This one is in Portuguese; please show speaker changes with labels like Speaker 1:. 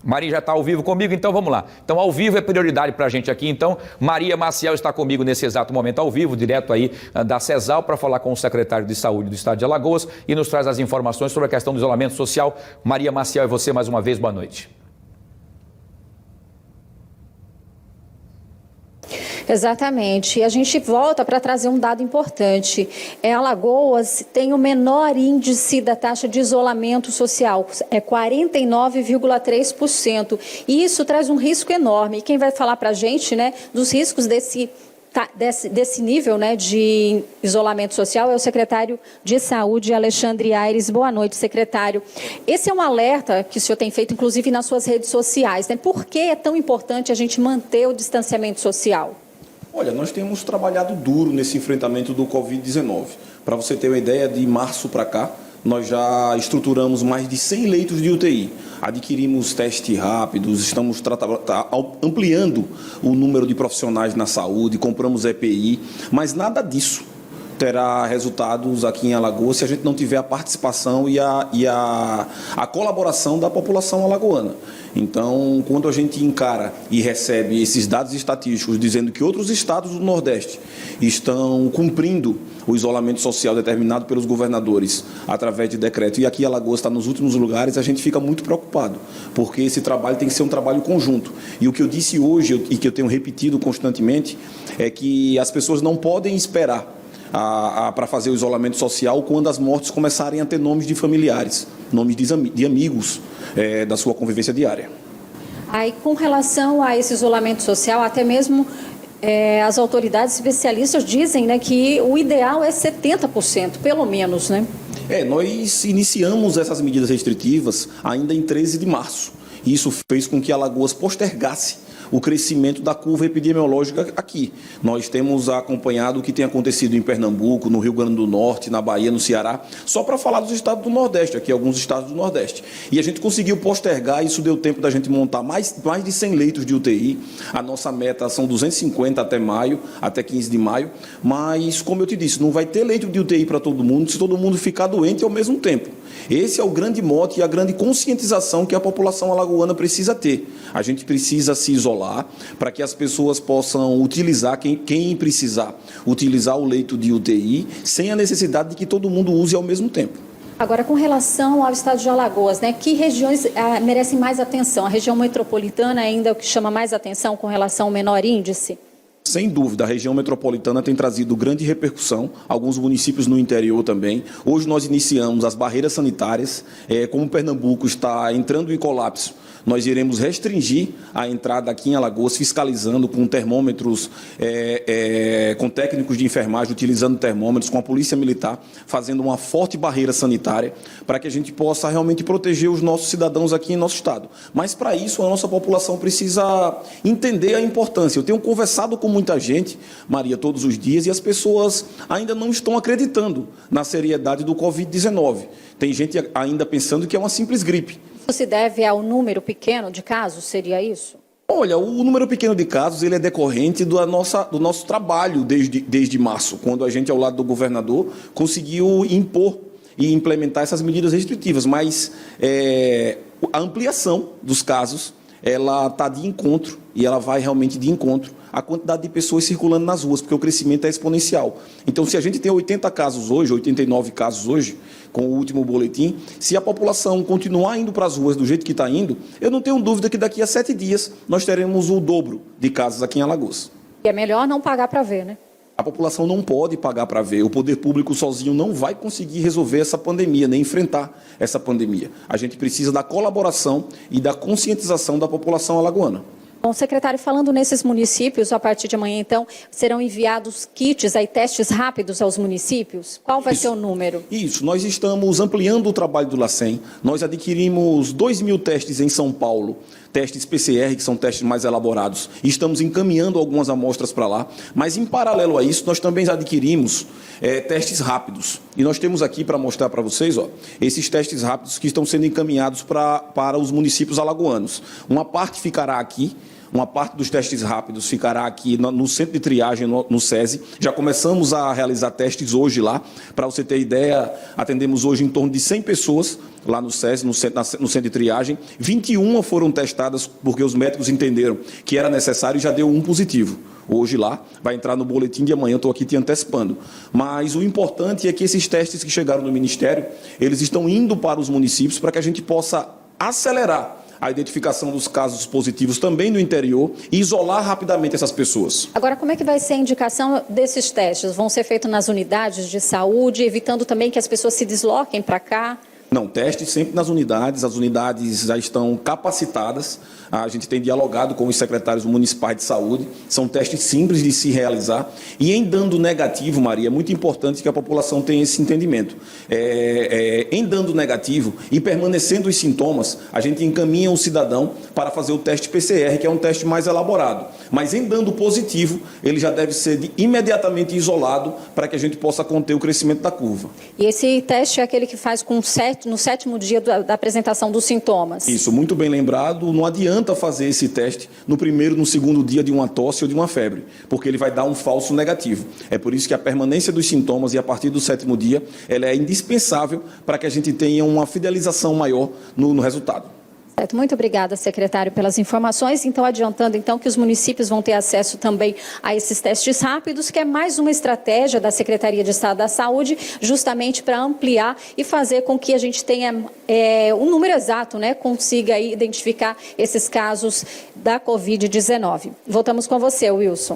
Speaker 1: Maria já está ao vivo comigo, então vamos lá. Então, ao vivo é prioridade para a gente aqui. Então, Maria Maciel está comigo nesse exato momento ao vivo, direto aí da CESAL, para falar com o secretário de Saúde do Estado de Alagoas e nos traz as informações sobre a questão do isolamento social. Maria Maciel, e você mais uma vez, boa noite.
Speaker 2: Exatamente. E a gente volta para trazer um dado importante. Alagoas tem o menor índice da taxa de isolamento social, é 49,3%. E isso traz um risco enorme. E quem vai falar para a gente, né, dos riscos desse nível, né, de isolamento social é o secretário de Saúde, Alexandre Aires. Boa noite, secretário. Esse é um alerta que o senhor tem feito, inclusive, nas suas redes sociais, né? Por que é tão importante a gente manter o distanciamento social?
Speaker 3: Olha, nós temos trabalhado duro nesse enfrentamento do Covid-19. Para você ter uma ideia, de março para cá, nós já estruturamos mais de 100 leitos de UTI. Adquirimos testes rápidos, estamos ampliando o número de profissionais na saúde, compramos EPI, mas nada disso terá resultados aqui em Alagoas se a gente não tiver a participação e a colaboração da população alagoana. Então, quando a gente encara e recebe esses dados estatísticos dizendo que outros estados do Nordeste estão cumprindo o isolamento social determinado pelos governadores através de decreto, e aqui Alagoas está nos últimos lugares, a gente fica muito preocupado, porque esse trabalho tem que ser um trabalho conjunto. E o que eu disse hoje e que eu tenho repetido constantemente é que as pessoas não podem esperar para fazer o isolamento social quando as mortes começarem a ter nomes de familiares, nomes de amigos da sua convivência diária.
Speaker 2: Aí, com relação a esse isolamento social, até mesmo as autoridades especialistas dizem, né, que o ideal é 70%, pelo menos, né?
Speaker 3: Nós iniciamos essas medidas restritivas ainda em 13 de março. Isso fez com que Alagoas postergasse o crescimento da curva epidemiológica aqui. Nós temos acompanhado o que tem acontecido em Pernambuco, no Rio Grande do Norte, na Bahia, no Ceará, só para falar dos estados do Nordeste, aqui alguns estados do Nordeste. E a gente conseguiu postergar, isso deu tempo da gente montar mais de 100 leitos de UTI. A nossa meta são 250 até maio, até 15 de maio, mas, como eu te disse, não vai ter leito de UTI para todo mundo se todo mundo ficar doente ao mesmo tempo. Esse é o grande mote e a grande conscientização que a população alagoana precisa ter. A gente precisa se isolar para que as pessoas possam utilizar, quem precisar, utilizar o leito de UTI, sem a necessidade de que todo mundo use ao mesmo tempo.
Speaker 2: Agora, com relação ao estado de Alagoas, né, que regiões merecem mais atenção? A região metropolitana ainda é o que chama mais atenção com relação ao menor índice?
Speaker 3: Sem dúvida, a região metropolitana tem trazido grande repercussão, alguns municípios no interior também. Hoje nós iniciamos as barreiras sanitárias, como Pernambuco está entrando em colapso, nós iremos restringir a entrada aqui em Alagoas, fiscalizando com termômetros, com técnicos de enfermagem, utilizando termômetros, com a Polícia Militar, fazendo uma forte barreira sanitária, para que a gente possa realmente proteger os nossos cidadãos aqui em nosso estado. Mas, para isso, a nossa população precisa entender a importância. Eu tenho conversado com muita gente, Maria, todos os dias, e as pessoas ainda não estão acreditando na seriedade do Covid-19. Tem gente ainda pensando que é uma simples gripe.
Speaker 2: Isso se deve ao número pequeno de casos, seria isso?
Speaker 3: Olha, o número pequeno de casos ele é decorrente do nosso trabalho desde março, quando a gente, ao lado do governador, conseguiu impor e implementar essas medidas restritivas. Mas a ampliação dos casos, ela está de encontro, e ela vai realmente de encontro à quantidade de pessoas circulando nas ruas, porque o crescimento é exponencial. Então, se a gente tem 80 casos hoje, 89 casos hoje, com o último boletim, se a população continuar indo para as ruas do jeito que está indo, eu não tenho dúvida que daqui a 7 dias nós teremos o dobro de casos aqui em Alagoas.
Speaker 2: E é melhor não pagar para ver, né?
Speaker 3: A população não pode pagar para ver. O poder público sozinho não vai conseguir resolver essa pandemia, nem enfrentar essa pandemia. A gente precisa da colaboração e da conscientização da população alagoana.
Speaker 2: Bom, secretário, falando nesses municípios, a partir de amanhã, então, serão enviados kits, testes rápidos aos municípios? Qual vai ser o número?
Speaker 3: Isso, nós estamos ampliando o trabalho do LACEN. Nós adquirimos 2.000 testes em São Paulo, testes PCR, que são testes mais elaborados, e estamos encaminhando algumas amostras para lá. Mas, em paralelo a isso, nós também adquirimos testes rápidos. E nós temos aqui para mostrar para vocês, esses testes rápidos que estão sendo encaminhados para os municípios alagoanos. Uma parte ficará aqui, Uma parte dos testes rápidos ficará aqui no centro de triagem, no SESI. Já começamos a realizar testes hoje lá. Para você ter ideia, atendemos hoje em torno de 100 pessoas lá no SESI, no centro de triagem. 21 foram testadas porque os médicos entenderam que era necessário e já deu um positivo. Hoje lá, vai entrar no boletim de amanhã, estou aqui te antecipando. Mas o importante é que esses testes que chegaram no Ministério, eles estão indo para os municípios para que a gente possa acelerar a identificação dos casos positivos também no interior e isolar rapidamente essas pessoas.
Speaker 2: Agora, como é que vai ser a indicação desses testes? Vão ser feitos nas unidades de saúde, evitando também que as pessoas se desloquem para cá?
Speaker 3: Não, testes sempre nas unidades, as unidades já estão capacitadas, a gente tem dialogado com os secretários municipais de saúde, são testes simples de se realizar e em dando negativo, Maria, é muito importante que a população tenha esse entendimento. Em dando negativo e permanecendo os sintomas, a gente encaminha o cidadão para fazer o teste PCR, que é um teste mais elaborado, mas em dando positivo, ele já deve ser imediatamente isolado para que a gente possa conter o crescimento da curva.
Speaker 2: E esse teste é aquele que faz no 7º dia da apresentação dos sintomas?
Speaker 3: Isso, muito bem lembrado. Não adianta fazer esse teste no 1º, no 2º dia de uma tosse ou de uma febre, porque ele vai dar um falso negativo. É por isso que a permanência dos sintomas e a partir do 7º dia, ela é indispensável para que a gente tenha uma fidelização maior no resultado.
Speaker 2: Certo. Muito obrigada, secretário, pelas informações. Então, adiantando então que os municípios vão ter acesso também a esses testes rápidos, que é mais uma estratégia da Secretaria de Estado da Saúde, justamente para ampliar e fazer com que a gente tenha um número exato, né, consiga aí identificar esses casos da Covid-19. Voltamos com você, Wilson.